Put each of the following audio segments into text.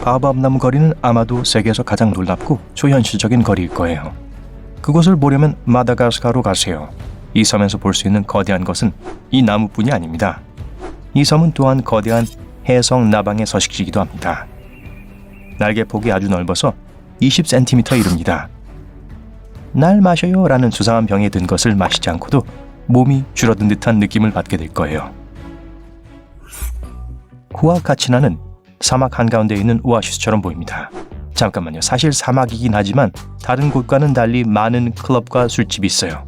바오밥 나무 거리는 아마도 세계에서 가장 놀랍고 초현실적인 거리일 거예요. 그곳을 보려면 마다가스카르로 가세요. 이 섬에서 볼 수 있는 거대한 것은 이 나무뿐이 아닙니다. 이 섬은 또한 거대한 해성 나방의 서식지이기도 합니다. 날개폭이 아주 넓어서 20cm에 이릅니다. 날 마셔요 라는 수상한 병에 든 것을 마시지 않고도 몸이 줄어든 듯한 느낌을 받게 될 거예요. 후아카치나는 사막 한가운데 있는 오아시스처럼 보입니다. 잠깐만요. 사실 사막이긴 하지만 다른 곳과는 달리 많은 클럽과 술집이 있어요.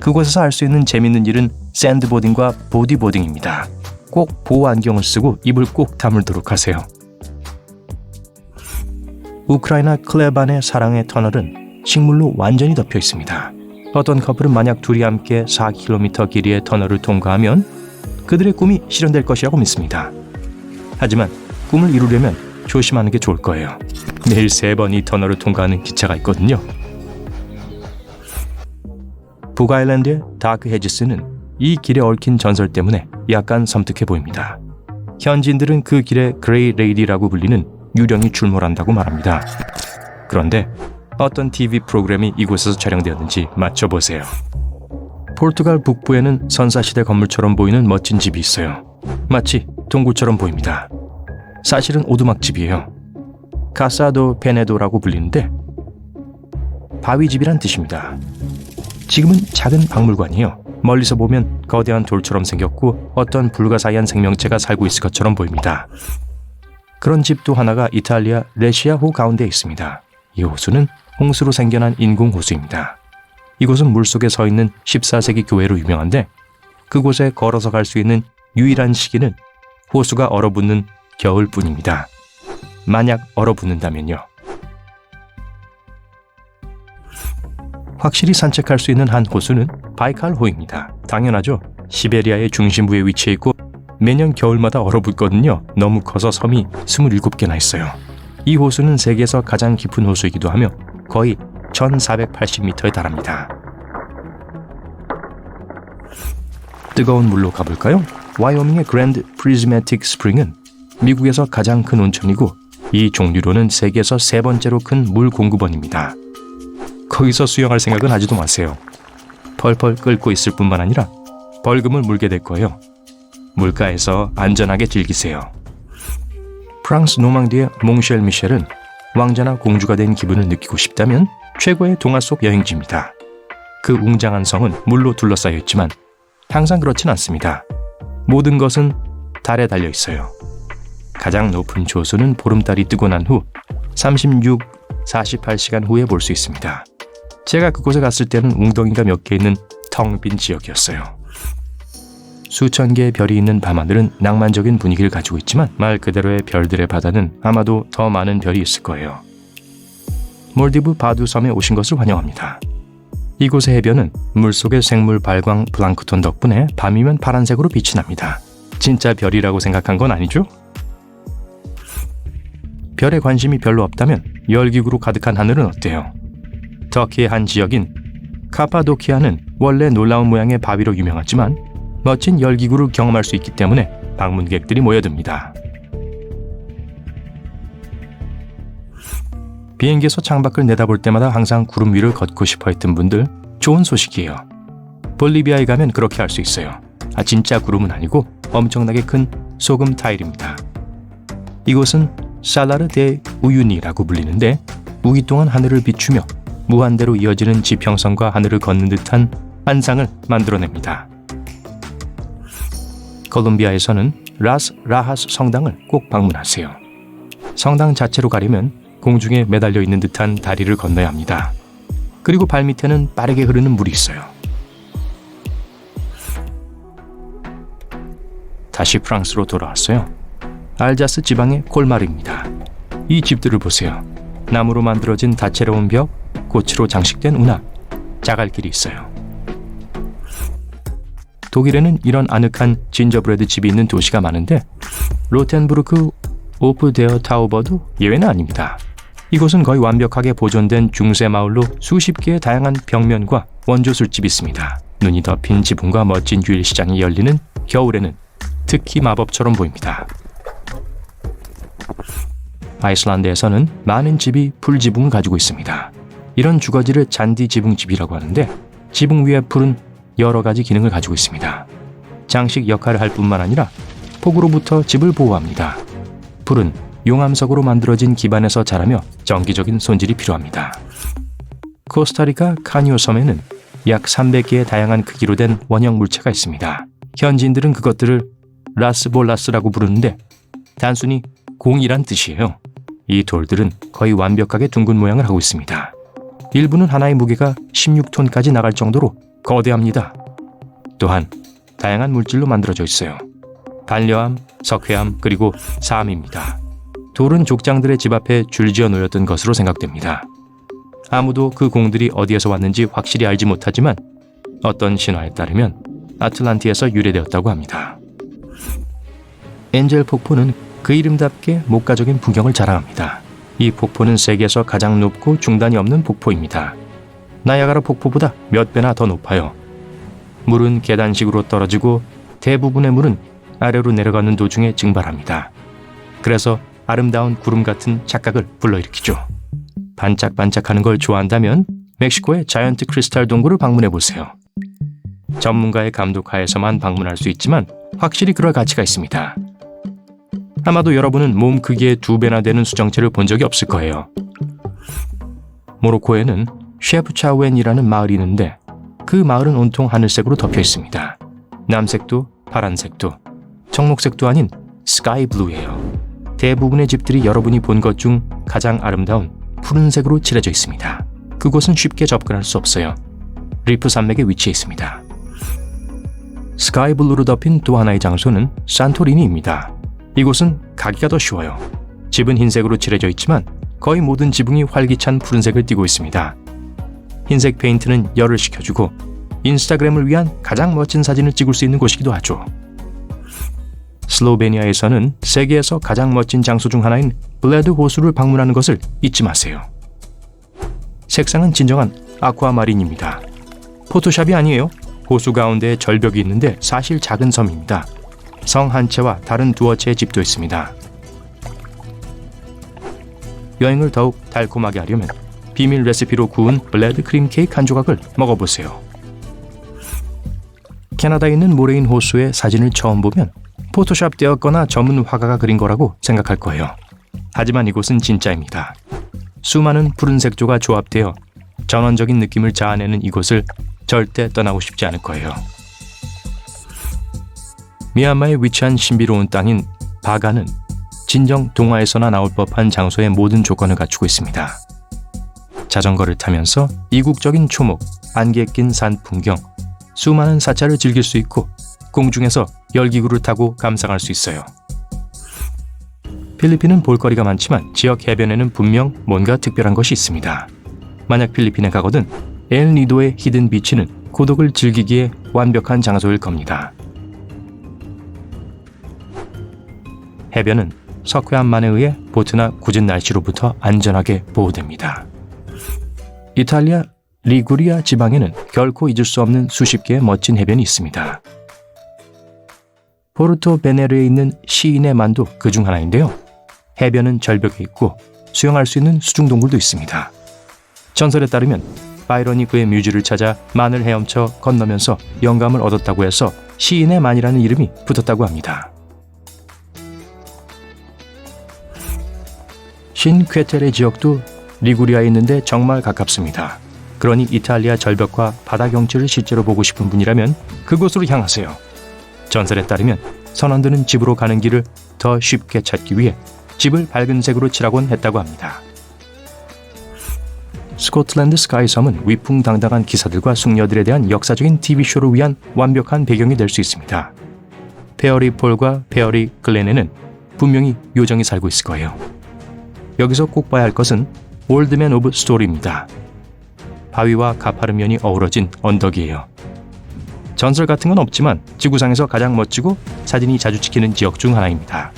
그곳에서 할 수 있는 재밌는 일은 샌드보딩과 보디보딩입니다. 꼭 보호 안경을 쓰고 입을 꼭 다물도록 하세요. 우크라이나 클레반의 사랑의 터널은 식물로 완전히 덮여 있습니다. 어떤 커플은 만약 둘이 함께 4km 길이의 터널을 통과하면 그들의 꿈이 실현될 것이라고 믿습니다. 하지만 꿈을 이루려면 조심하는 게 좋을 거예요. 매일 3번 이 터널을 통과하는 기차가 있거든요. 북아일랜드의 다크 헤지스는 이 길에 얽힌 전설 때문에 약간 섬뜩해 보입니다. 현지인들은 그 길에 그레이 레이디라고 불리는 유령이 출몰한다고 말합니다. 그런데 어떤 TV 프로그램이 이곳에서 촬영되었는지 맞춰보세요. 포르투갈 북부에는 선사시대 건물처럼 보이는 멋진 집이 있어요. 마치 동굴처럼 보입니다. 사실은 오두막집이에요. 카사도 페네도라고 불리는데 바위집이란 뜻입니다. 지금은 작은 박물관이에요. 멀리서 보면 거대한 돌처럼 생겼고 어떤 불가사의한 생명체가 살고 있을 것처럼 보입니다. 그런 집 또 하나가 이탈리아 레시아호 가운데 있습니다. 이 호수는 홍수로 생겨난 인공호수입니다. 이곳은 물속에 서 있는 14세기 교회로 유명한데 그곳에 걸어서 갈 수 있는 유일한 시기는 호수가 얼어붙는 겨울뿐입니다. 만약 얼어붙는다면요. 확실히 산책할 수 있는 한 호수는 바이칼호입니다. 당연하죠. 시베리아의 중심부에 위치해 있고 매년 겨울마다 얼어붙거든요. 너무 커서 섬이 27개나 있어요. 이 호수는 세계에서 가장 깊은 호수이기도 하며 거의 1480m에 달합니다. 뜨거운 물로 가볼까요? 와이오밍의 그랜드 프리즈매틱 스프링은 미국에서 가장 큰 온천이고 이 종류로는 세계에서 3번째로 큰 물 공급원입니다. 거기서 수영할 생각은 하지도 마세요. 펄펄 끓고 있을 뿐만 아니라 벌금을 물게 될 거예요. 물가에서 안전하게 즐기세요. 프랑스 노망디의 몽쉘 미셸은 왕자나 공주가 된 기분을 느끼고 싶다면 최고의 동화 속 여행지입니다. 그 웅장한 성은 물로 둘러싸여 있지만 항상 그렇진 않습니다. 모든 것은 달에 달려 있어요. 가장 높은 조수는 보름달이 뜨고 난 후 48시간 후에 볼 수 있습니다. 제가 그곳에 갔을 때는 웅덩이가 몇 개 있는 텅 빈 지역이었어요. 수천 개의 별이 있는 밤하늘은 낭만적인 분위기를 가지고 있지만 말 그대로의 별들의 바다는 아마도 더 많은 별이 있을 거예요. 몰디브 바두 섬에 오신 것을 환영합니다. 이곳의 해변은 물속의 생물 발광 플랑크톤 덕분에 밤이면 파란색으로 빛이 납니다. 진짜 별이라고 생각한 건 아니죠? 별에 관심이 별로 없다면 열기구로 가득한 하늘은 어때요? 터키의 한 지역인 카파도키아는 원래 놀라운 모양의 바위로 유명하지만 멋진 열기구를 경험할 수 있기 때문에 방문객들이 모여듭니다. 비행기에서 창밖을 내다볼 때마다 항상 구름 위를 걷고 싶어 했던 분들 좋은 소식이에요. 볼리비아에 가면 그렇게 할 수 있어요. 진짜 구름은 아니고 엄청나게 큰 소금 타일입니다. 이곳은 살라르 데 우유니라고 불리는데 우기 동안 하늘을 비추며 무한대로 이어지는 지평선과 하늘을 걷는 듯한 환상을 만들어냅니다. 콜롬비아에서는 라스 라하스 성당을 꼭 방문하세요. 성당 자체로 가려면 공중에 매달려 있는 듯한 다리를 건너야 합니다. 그리고 발밑에는 빠르게 흐르는 물이 있어요. 다시 프랑스로 돌아왔어요. 알자스 지방의 콜마르입니다. 이 집들을 보세요. 나무로 만들어진 다채로운 벽, 꽃으로 장식된 운하, 자갈길이 있어요. 독일에는 이런 아늑한 진저브레드 집이 있는 도시가 많은데 로텐부르크 오프데어 타우버도 예외는 아닙니다. 이곳은 거의 완벽하게 보존된 중세 마을로 수십 개의 다양한 벽면과 원조 술집이 있습니다. 눈이 덮인 지붕과 멋진 휴일 시장이 열리는 겨울에는 특히 마법처럼 보입니다. 아이슬란드에서는 많은 집이 풀지붕을 가지고 있습니다. 이런 주거지를 잔디 지붕집이라고 하는데 지붕 위의 풀은 여러 가지 기능을 가지고 있습니다. 장식 역할을 할 뿐만 아니라 폭우로부터 집을 보호합니다. 풀은 용암석으로 만들어진 기반에서 자라며 정기적인 손질이 필요합니다. 코스타리카 카니오 섬에는 약 300개의 다양한 크기로 된 원형 물체가 있습니다. 현지인들은 그것들을 라스볼라스라고 부르는데 단순히 공이란 뜻이에요. 이 돌들은 거의 완벽하게 둥근 모양을 하고 있습니다. 일부는 하나의 무게가 16톤까지 나갈 정도로 거대합니다. 또한 다양한 물질로 만들어져 있어요. 반려암, 석회암, 그리고 사암입니다. 돌은 족장들의 집 앞에 줄지어 놓였던 것으로 생각됩니다. 아무도 그 공들이 어디에서 왔는지 확실히 알지 못하지만 어떤 신화에 따르면 아틀란티에서 유래되었다고 합니다. 엔젤 폭포는 그 이름답게 목가적인 풍경을 자랑합니다. 이 폭포는 세계에서 가장 높고 중단이 없는 폭포입니다. 나야가라 폭포보다 몇 배나 더 높아요. 물은 계단식으로 떨어지고 대부분의 물은 아래로 내려가는 도중에 증발합니다. 그래서 아름다운 구름 같은 착각을 불러일으키죠. 반짝반짝하는 걸 좋아한다면 멕시코의 자이언트 크리스탈 동굴을 방문해 보세요. 전문가의 감독 하에서만 방문할 수 있지만 확실히 그럴 가치가 있습니다. 아마도 여러분은 몸 크기의 2배나 되는 수정체를 본 적이 없을 거예요. 모로코에는 셰프차웬이라는 마을이 있는데 그 마을은 온통 하늘색으로 덮여 있습니다. 남색도 파란색도 청록색도 아닌 스카이 블루예요. 대부분의 집들이 여러분이 본 것 중 가장 아름다운 푸른색으로 칠해져 있습니다. 그곳은 쉽게 접근할 수 없어요. 리프 산맥에 위치해 있습니다. 스카이 블루로 덮인 또 하나의 장소는 산토리니입니다. 이곳은 가기가 더 쉬워요. 집은 흰색으로 칠해져 있지만 거의 모든 지붕이 활기찬 푸른색을 띠고 있습니다. 흰색 페인트는 열을 식혀주고 인스타그램을 위한 가장 멋진 사진을 찍을 수 있는 곳이기도 하죠. 슬로베니아에서는 세계에서 가장 멋진 장소 중 하나인 블레드 호수를 방문하는 것을 잊지 마세요. 색상은 진정한 아쿠아마린입니다. 포토샵이 아니에요. 호수 가운데에 절벽이 있는데 사실 작은 섬입니다. 성 한 채와 다른 두어 채의 집도 있습니다. 여행을 더욱 달콤하게 하려면 비밀 레시피로 구운 블레드 크림 케이크 한 조각을 먹어보세요. 캐나다에 있는 모레인 호수의 사진을 처음 보면 포토샵 되었거나 전문 화가가 그린 거라고 생각할 거예요. 하지만 이곳은 진짜입니다. 수많은 푸른 색조가 조합되어 전원적인 느낌을 자아내는 이곳을 절대 떠나고 싶지 않을 거예요. 미얀마에 위치한 신비로운 땅인 바가는 진정 동화에서나 나올 법한 장소의 모든 조건을 갖추고 있습니다. 자전거를 타면서 이국적인 초목, 안개 낀 산 풍경, 수많은 사찰을 즐길 수 있고 공중에서 열기구를 타고 감상할 수 있어요. 필리핀은 볼거리가 많지만 지역 해변에는 분명 뭔가 특별한 것이 있습니다. 만약 필리핀에 가거든 엘 니도의 히든 비치는 고독을 즐기기에 완벽한 장소일 겁니다. 해변은 석회암만에 의해 보트나 굳은 날씨로부터 안전하게 보호됩니다. 이탈리아 리구리아 지방에는 결코 잊을 수 없는 수십 개의 멋진 해변이 있습니다. 포르토 베네르에 있는 시인의 만도 그중 하나인데요. 해변은 절벽에 있고 수영할 수 있는 수중동굴도 있습니다. 전설에 따르면 바이런이 그의 뮤즈를 찾아 만을 헤엄쳐 건너면서 영감을 얻었다고 해서 시인의 만이라는 이름이 붙었다고 합니다. 신퀘테레 지역도 리구리아에 있는데 정말 가깝습니다. 그러니 이탈리아 절벽과 바다 경치를 실제로 보고 싶은 분이라면 그곳으로 향하세요. 전설에 따르면 선원들은 집으로 가는 길을 더 쉽게 찾기 위해 집을 밝은 색으로 칠하곤 했다고 합니다. 스코틀랜드 스카이섬은 위풍당당한 기사들과 숙녀들에 대한 역사적인 TV쇼를 위한 완벽한 배경이 될 수 있습니다. 페어리 폴과 페어리 글렌에는 분명히 요정이 살고 있을 거예요. 여기서 꼭 봐야 할 것은 올드맨 오브 스토리입니다. 바위와 가파른 면이 어우러진 언덕이에요. 전설 같은 건 없지만 지구상에서 가장 멋지고 사진이 자주 찍히는 지역 중 하나입니다.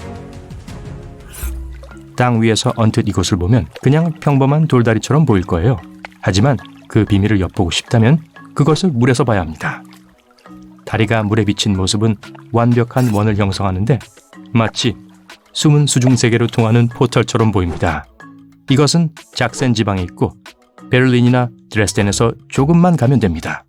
땅 위에서 언뜻 이곳을 보면 그냥 평범한 돌다리처럼 보일 거예요. 하지만 그 비밀을 엿보고 싶다면 그것을 물에서 봐야 합니다. 다리가 물에 비친 모습은 완벽한 원을 형성하는데 마치 숨은 수중 세계로 통하는 포털처럼 보입니다. 이것은 작센 지방에 있고 베를린이나 드레스덴에서 조금만 가면 됩니다.